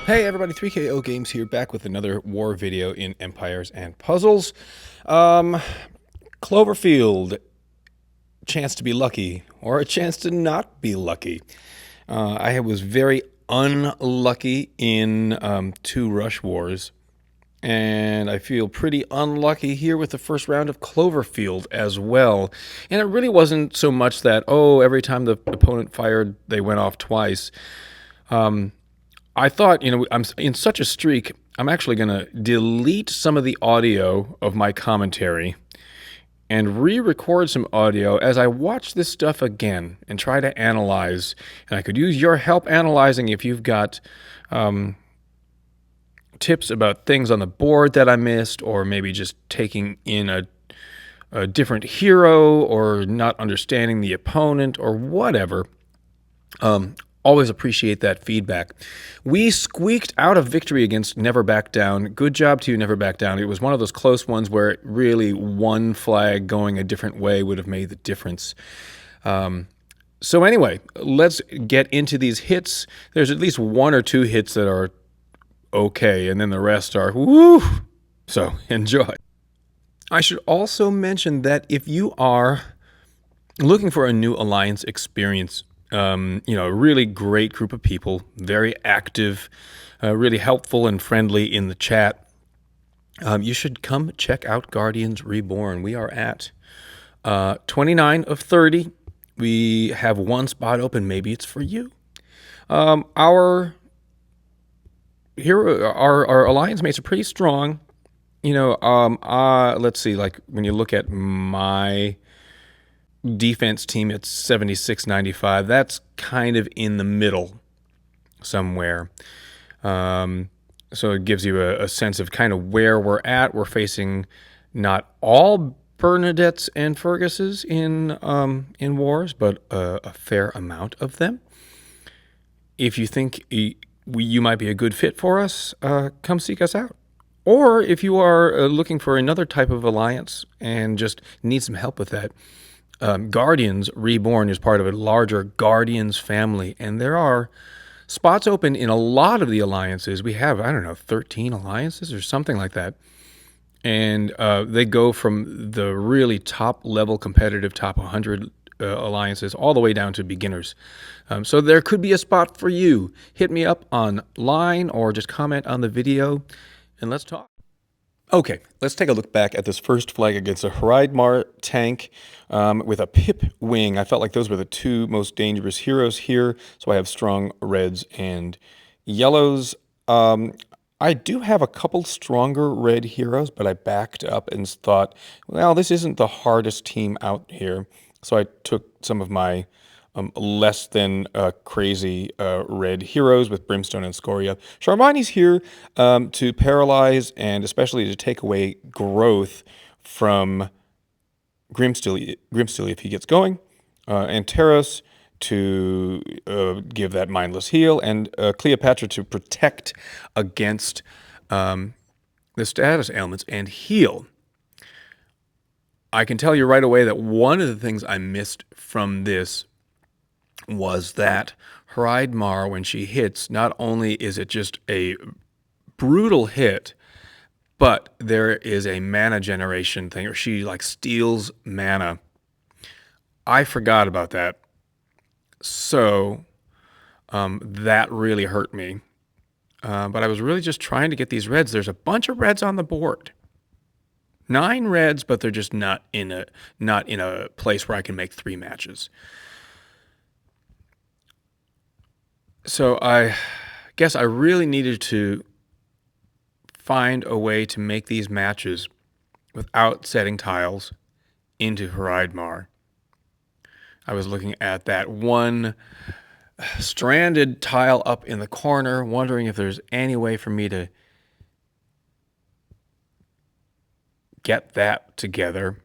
Hey everybody, 3KO Games here, back with another war video in Empires and Puzzles. Um, Cloverfield, chance to be lucky, or a chance to not be lucky. I was very unlucky in 2 Rush Wars, and I feel pretty unlucky here with the first round of Cloverfield as well. And it really wasn't so much that, oh, every time the opponent fired, they went off twice. I thought, I'm in such a streak, I'm actually going to delete some of the audio of my commentary and re-record some audio as I watch this stuff again and try to analyze. And I could use your help analyzing if you've got tips about things on the board that I missed, or maybe just taking in a different hero, or not understanding the opponent, or whatever. Always appreciate that feedback. We squeaked out a victory against Never Back Down. Good job to you, Never Back Down. It was one of those close ones where really one flag going a different way would have made the difference. So anyway, let's get into these hits. There's at least 1 or 2 hits that are okay, and then the rest are woo. So enjoy. I should also mention that if you are looking for a new Alliance experience, a really great group of people, very active, really helpful and friendly in the chat. You should come check out Guardians Reborn. We are at 29 of 30. We have 1 spot open. Maybe it's for you. Our alliance mates are pretty strong. Let's see. Like when you look at my defense team at 76-95. That's kind of in the middle somewhere. So it gives you a sense of kind of where we're at. We're facing not all Bernadettes and Ferguses in wars, but a fair amount of them. If you think you might be a good fit for us, come seek us out. Or if you are looking for another type of alliance and just need some help with that, Guardians Reborn is part of a larger Guardians family, and there are spots open in a lot of the alliances. We have, 13 alliances or something like that. And they go from the really top-level competitive top 100 alliances all the way down to beginners. So there could be a spot for you. Hit me up online or just comment on the video, and let's talk. Okay, let's take a look back at this first flag against a Hraidmar tank with a Pip wing. I felt like those were the 2 most dangerous heroes here, so I have strong reds and yellows. I do have a couple stronger red heroes, but I backed up and thought, well, this isn't the hardest team out here. So I took some of my less than crazy red heroes with Brimstone and Scoria. Charmani's here to paralyze and especially to take away growth from Grimsteel if he gets going, and Taros to give that mindless heal, and Cleopatra to protect against the status ailments and heal. I can tell you right away that one of the things I missed from this was that Hraidmar, when she hits, not only is it just a brutal hit, but there is a mana generation thing, or she like steals mana. I forgot about that. So that really hurt me. But I was really just trying to get these reds. There's a bunch of reds on the board. 9 reds, but they're just not in a place where I can make 3 matches. So I guess I really needed to find a way to make these matches without setting tiles into Hraidmar. I was looking at that one stranded tile up in the corner, wondering if there's any way for me to get that together.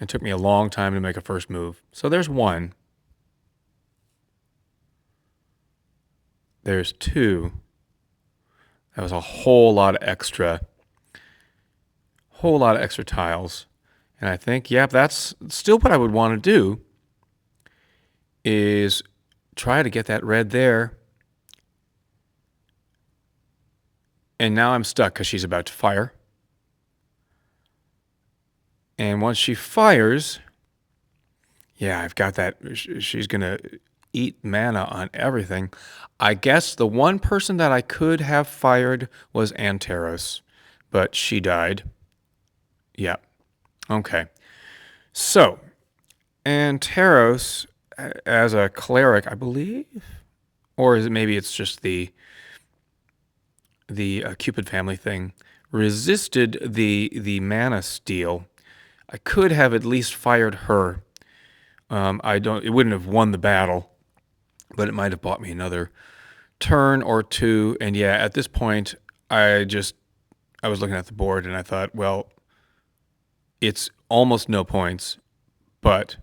It took me a long time to make a first move. So there's 1. There's 2. That was a whole lot of extra tiles. And I think, yeah, that's still what I would want to do, is try to get that red there. And now I'm stuck because she's about to fire. And once she fires, yeah, I've got that. She's going to eat mana on everything. I guess the one person that I could have fired was Anteros, but she died. Yeah. Okay. So, Anteros, as a cleric, I believe, or is it maybe it's just the Cupid family thing, resisted the mana steal. I could have at least fired her. It wouldn't have won the battle, but it might have bought me another turn or two. And yeah, at this point, I was looking at the board and I thought, well, it's almost no points, but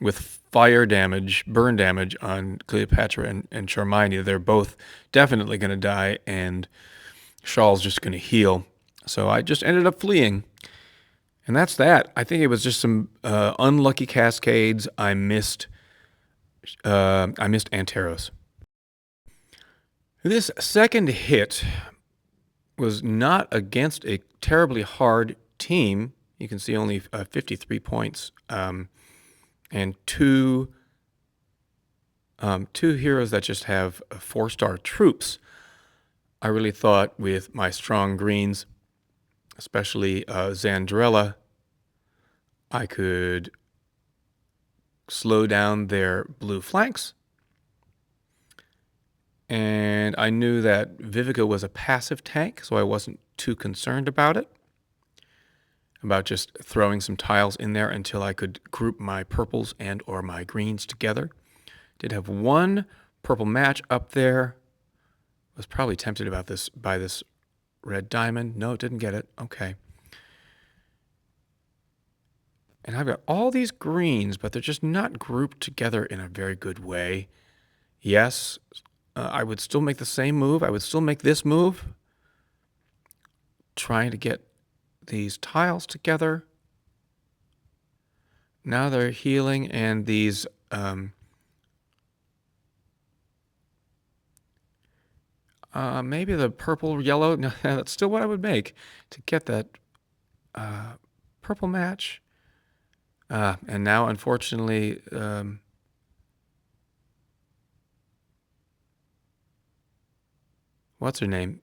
with fire damage, burn damage on Cleopatra and Charmania, they're both definitely going to die, and Shawl's just going to heal. So I just ended up fleeing. And that's that. I think it was just some unlucky cascades. I missed Anteros. This second hit was not against a terribly hard team. You can see only 53 points and two heroes that just have 4-star troops. I really thought with my strong greens, especially Zandrella, I could slow down their blue flanks. And I knew that Vivica was a passive tank, so I wasn't too concerned about it, about just throwing some tiles in there until I could group my purples and or my greens together. Did have one purple match up there. Was probably tempted by this red diamond. No, didn't get it. Okay. And I've got all these greens, but they're just not grouped together in a very good way. Yes, I would still make the same move. I would still make this move, trying to get these tiles together. Now they're healing, and these maybe the purple, yellow. No, that's still what I would make to get that purple match. And now, unfortunately, what's her name?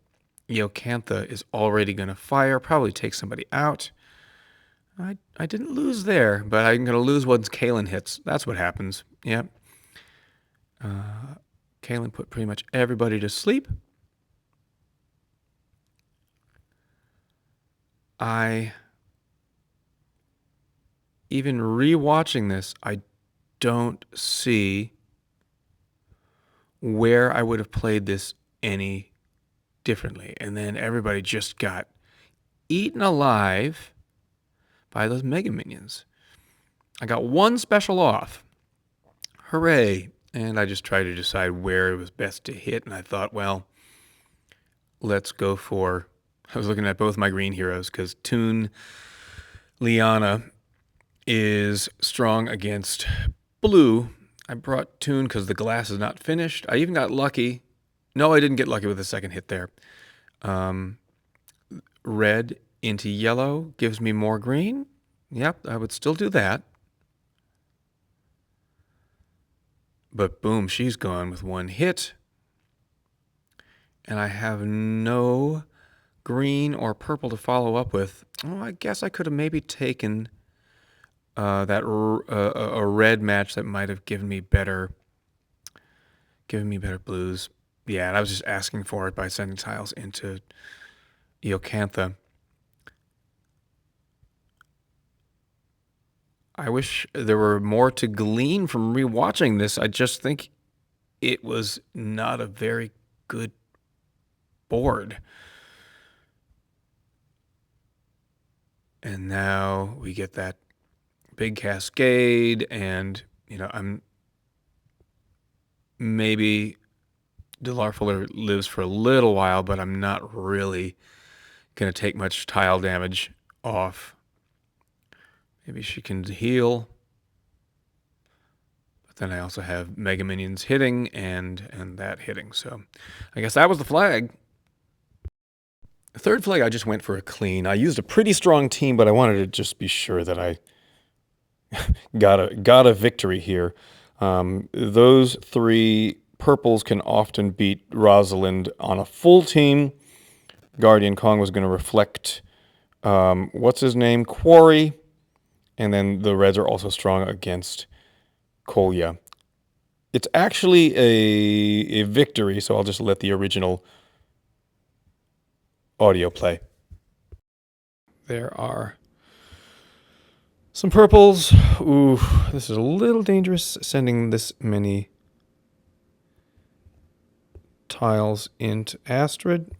Iocantha is already going to fire, probably take somebody out. I didn't lose there, but I'm going to lose once Kaelin hits. That's what happens. Yep. Kaelin put pretty much everybody to sleep. Even rewatching this, I don't see where I would have played this any differently. And then everybody just got eaten alive by those Mega Minions. I got one special off. Hooray. And I just tried to decide where it was best to hit. And I thought, well, let's go for... I was looking at both my green heroes because Toon Liana is strong against blue. I brought Toon because the glass is not finished. I even got lucky. No, I didn't get lucky with the second hit there. Red into yellow gives me more green. Yep, I would still do that. But boom, she's gone with one hit. And I have no green or purple to follow up with. Oh, I guess I could have maybe taken a red match that might have given me better blues. Yeah, and I was just asking for it by sending tiles into Iocantha. I wish there were more to glean from rewatching this. I just think it was not a very good board. And now we get that big cascade, and I'm maybe Delarfuller lives for a little while, but I'm not really going to take much tile damage off. Maybe she can heal. But then I also have Mega Minions hitting and that hitting. So I guess that was the flag. The third flag, I just went for a clean. I used a pretty strong team, but I wanted to just be sure that I got a victory here. Those three purples can often beat Rosalind on a full team. Guardian Kong was going to reflect, what's his name? Quarry. And then the reds are also strong against Kolya. It's actually a victory, so I'll just let the original audio play. There are some purples. Ooh, this is a little dangerous, sending this many tiles into Astrid.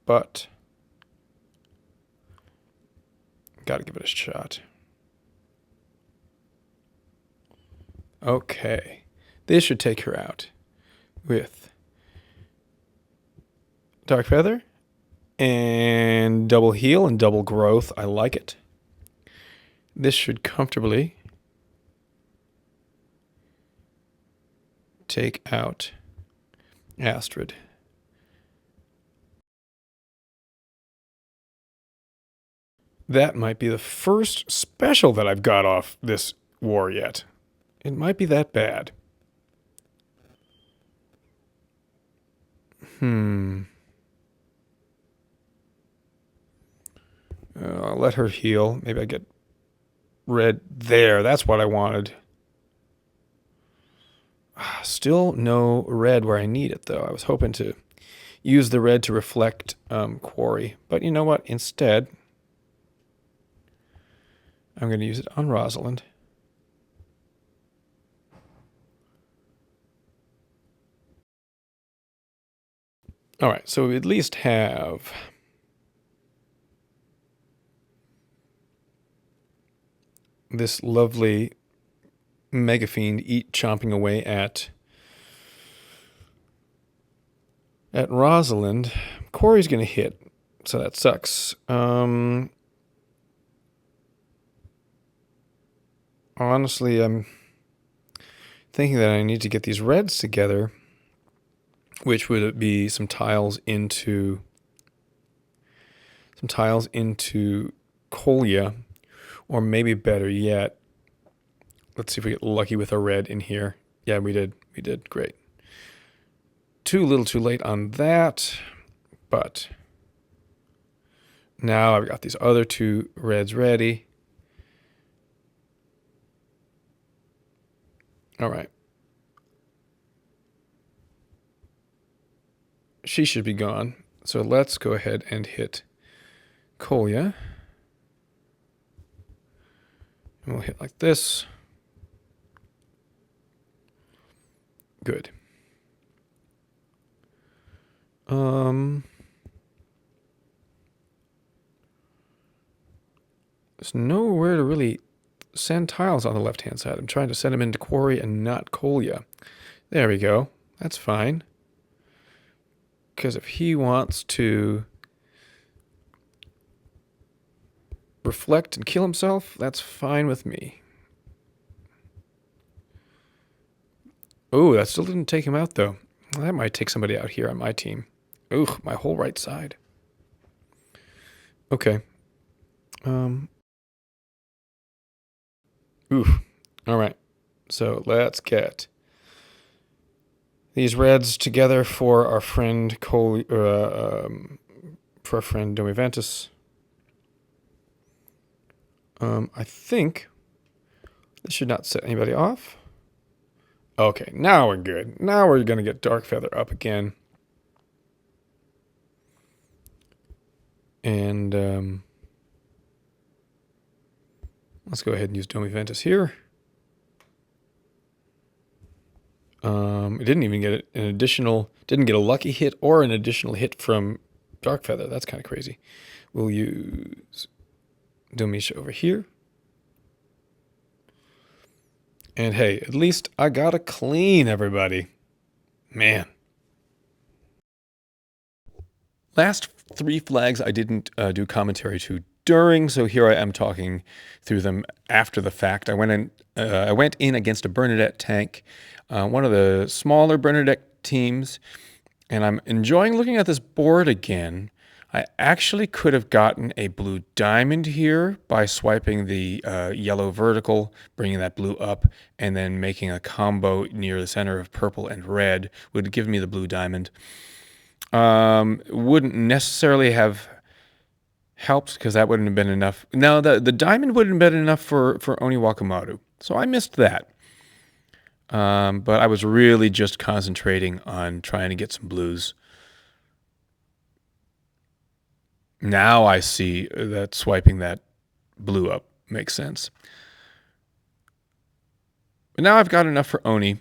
But got to give it a shot. Okay. This should take her out with Dark Feather and double heal and double growth. I like it. This should comfortably take out Astrid. That might be the first special that I've got off this war yet. It might be that bad. I'll let her heal. Maybe I get red there. That's what I wanted. Still no red where I need it, though. I was hoping to use the red to reflect Quarry. But you know what? Instead, I'm going to use it on Rosalind. All right, so we at least have this lovely Mega Fiend chomping away at Rosalind. Quarry's going to hit, so that sucks. Honestly, I'm thinking that I need to get these reds together, which would be some tiles into Kolya, or maybe better yet, let's see if we get lucky with a red in here. Yeah, we did. We did. Great. Too little too late on that, but now I've got these other two reds ready. All right. She should be gone. So let's go ahead and hit Kolya. And we'll hit like this. Good. There's nowhere to really send tiles on the left-hand side. I'm trying to send them into Quarry and not Kolya. There we go. That's fine. Because if he wants to reflect and kill himself, that's fine with me. Oh, that still didn't take him out, though. That might take somebody out here on my team. Ooh, my whole right side. Okay. Ooh. All right. So let's get these reds together for our friend for our friend Domiventus. I think this should not set anybody off. Okay, now we're good. Now we're going to get Dark Feather up again. And let's go ahead and use Domiventus here. It didn't even get didn't get a lucky hit or an additional hit from Dark Feather. That's kind of crazy. We'll use Domisha over here. And hey, at least I got a clean, everybody. Man. Last three flags I didn't do commentary to during, so here I am talking through them after the fact. I went in against a Bernadette tank, one of the smaller Bernadette teams, and I'm enjoying looking at this board again. I actually could have gotten a blue diamond here by swiping the yellow vertical, bringing that blue up, and then making a combo near the center of purple and red would give me the blue diamond. Wouldn't necessarily have helped because that wouldn't have been enough. No, the diamond wouldn't have been enough for Oni Wakamoto, so I missed that. But I was really just concentrating on trying to get some blues. Now I see that swiping that blue up makes sense. But now I've got enough for Oni.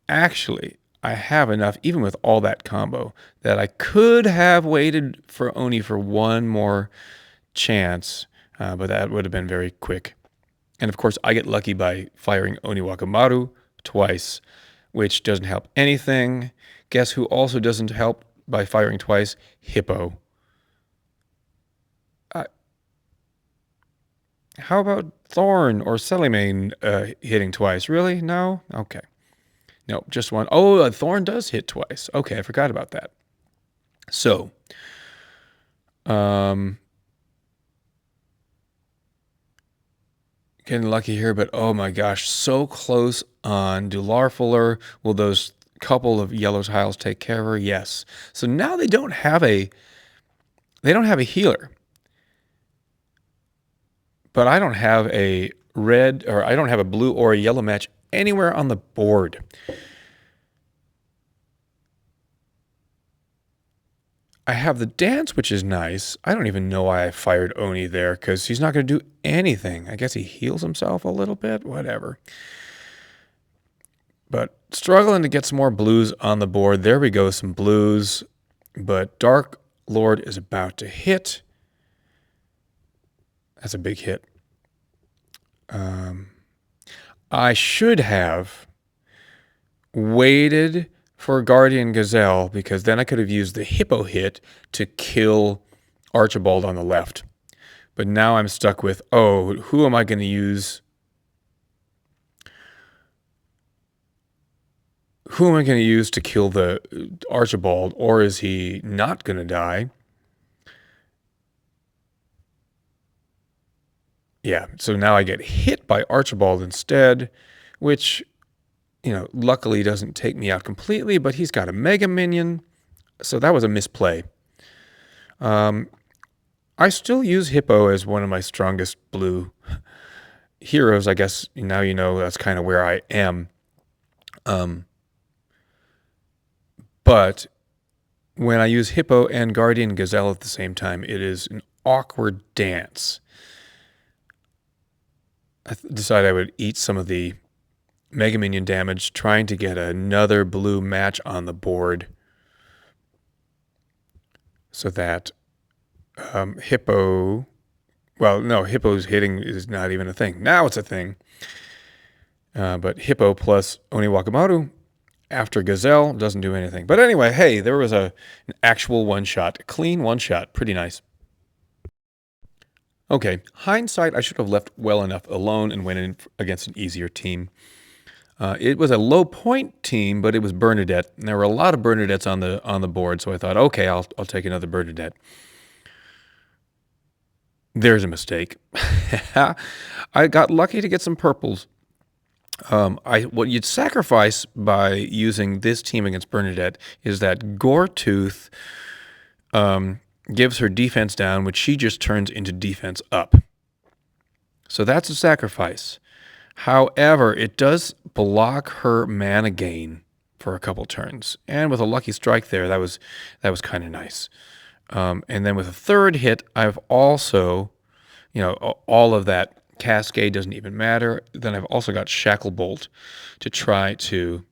Actually, I have enough, even with all that combo, that I could have waited for Oni for one more chance, but that would have been very quick. And of course, I get lucky by firing Oni Wakamoto twice, which doesn't help anything. Guess who also doesn't help by firing twice? Hippo. How about Thorn or Celimane hitting twice? Really? No? Okay. No, just one. Oh, Thorn does hit twice. Okay, I forgot about that. So, getting lucky here, but oh my gosh, so close on Dularfuller. Will those couple of yellow tiles take care of her? Yes. So now they don't have a healer. But I don't have a red, or I don't have a blue or a yellow match anywhere on the board. I have the dance, which is nice. I don't even know why I fired Oni there, because he's not going to do anything. I guess he heals himself a little bit, whatever. But struggling to get some more blues on the board. There we go, some blues. But Dark Lord is about to hit. That's a big hit. I should have waited for Guardian Gazelle, because then I could have used the Hippo hit to kill Archibald on the left. But now I'm stuck with, oh, who am I going to use? Who am I going to use to kill the Archibald, or is he not going to die? Yeah, so now I get hit by Archibald instead, which, luckily doesn't take me out completely, but he's got a Mega Minion, so that was a misplay. I still use Hippo as one of my strongest blue heroes. I guess now you know that's kind of where I am. But when I use Hippo and Guardian Gazelle at the same time, it is an awkward dance. I decided I would eat some of the Mega Minion damage, trying to get another blue match on the board so that Hippo... Well, no, Hippo's hitting is not even a thing. Now it's a thing. But Hippo plus Oni Wakamoto after Gazelle doesn't do anything. But anyway, hey, there was an actual one-shot. Clean one-shot. Pretty nice. Okay, hindsight, I should have left well enough alone and went in against an easier team. It was a low point team, but it was Bernadette, and there were a lot of Bernadettes on the board. So I thought, okay, I'll take another Bernadette. There's a mistake. I got lucky to get some purples. What you'd sacrifice by using this team against Bernadette is that Goretooth gives her defense down, which she just turns into defense up. So that's a sacrifice. However, it does block her mana gain for a couple turns. And with a lucky strike there, that was kind of nice. And then with a third hit, I've also, all of that cascade doesn't even matter. Then I've also got Shackle Bolt to try to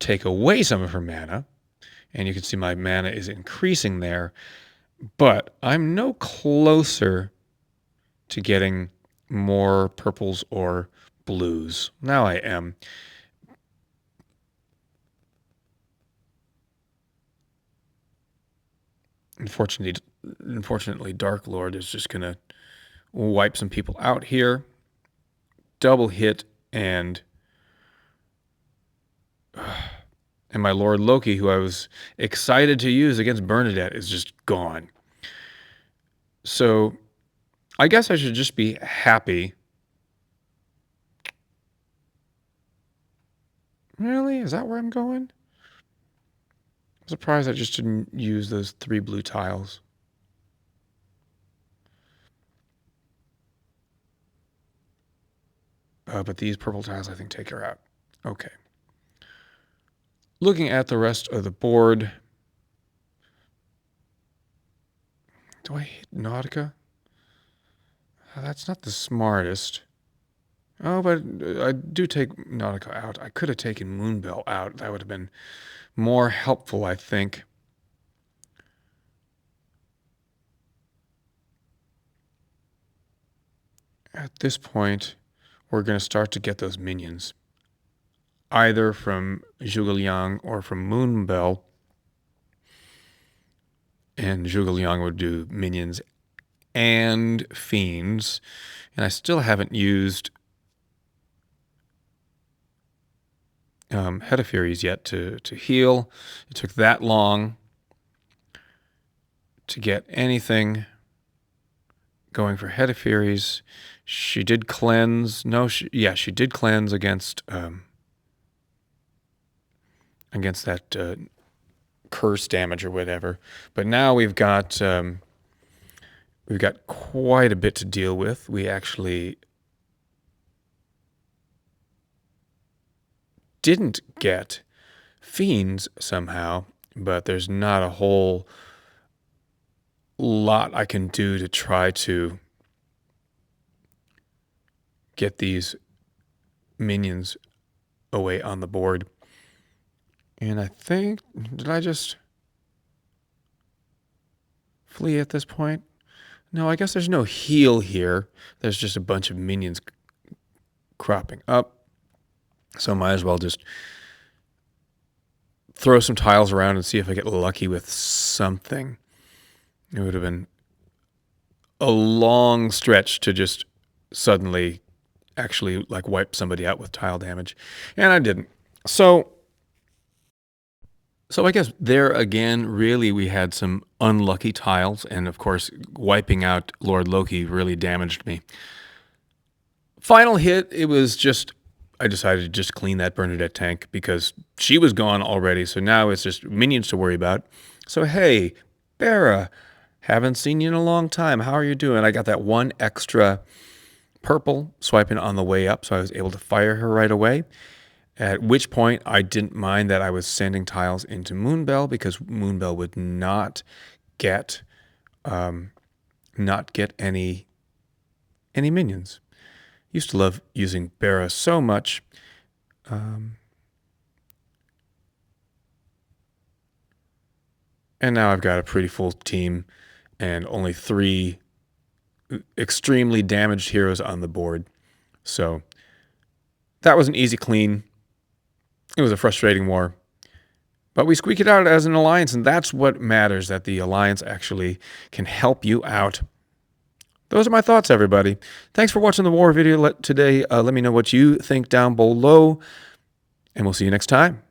take away some of her mana. And you can see my mana is increasing there. But I'm no closer to getting more purples or blues. Now I am. Unfortunately, unfortunately, Dark Lord is just going to wipe some people out here. Double hit, and my Lord Loki, who I was excited to use against Bernadette, is just gone. So I guess I should just be happy. Really? Is that where I'm going? I'm surprised I just didn't use those 3 blue tiles. But these purple tiles, I think, take her out. Okay. Looking at the rest of the board. Do I hit Nautica? That's not the smartest. Oh, but I do take Nautica out. I could have taken Moonbell out. That would have been more helpful, I think. At this point, we're going to start to get those minions, either from Zhuge Liang or from Moonbell. And Zhuge Liang would do minions and fiends. And I still haven't used Head of Furies yet to heal. It took that long to get anything going for Head of Furies. She did cleanse. No, she did cleanse against that curse damage or whatever. But now we've got quite a bit to deal with. We actually didn't get fiends somehow, but there's not a whole lot I can do to try to get these minions away on the board. And I think, did I just flee at this point? No, I guess there's no heal here. There's just a bunch of minions cropping up. So might as well just throw some tiles around and see if I get lucky with something. It would have been a long stretch to just suddenly actually like wipe somebody out with tile damage. And I didn't. So I guess there again, really, we had some unlucky tiles. And of course, wiping out Lord Loki really damaged me. Final hit, it was just, I decided to just clean that Bernadette tank because she was gone already. So now it's just minions to worry about. So, hey, Bera, haven't seen you in a long time. How are you doing? I got that 1 extra purple swiping on the way up, so I was able to fire her right away. At which point, I didn't mind that I was sending tiles into Moonbell because Moonbell would not get any minions. Used to love using Bera so much. And now I've got a pretty full team and only 3 extremely damaged heroes on the board. So that was an easy clean. It was a frustrating war. But we squeak it out as an alliance, and that's what matters, that the alliance actually can help you out. Those are my thoughts, everybody. Thanks for watching the war video today. Let me know what you think down below, and we'll see you next time.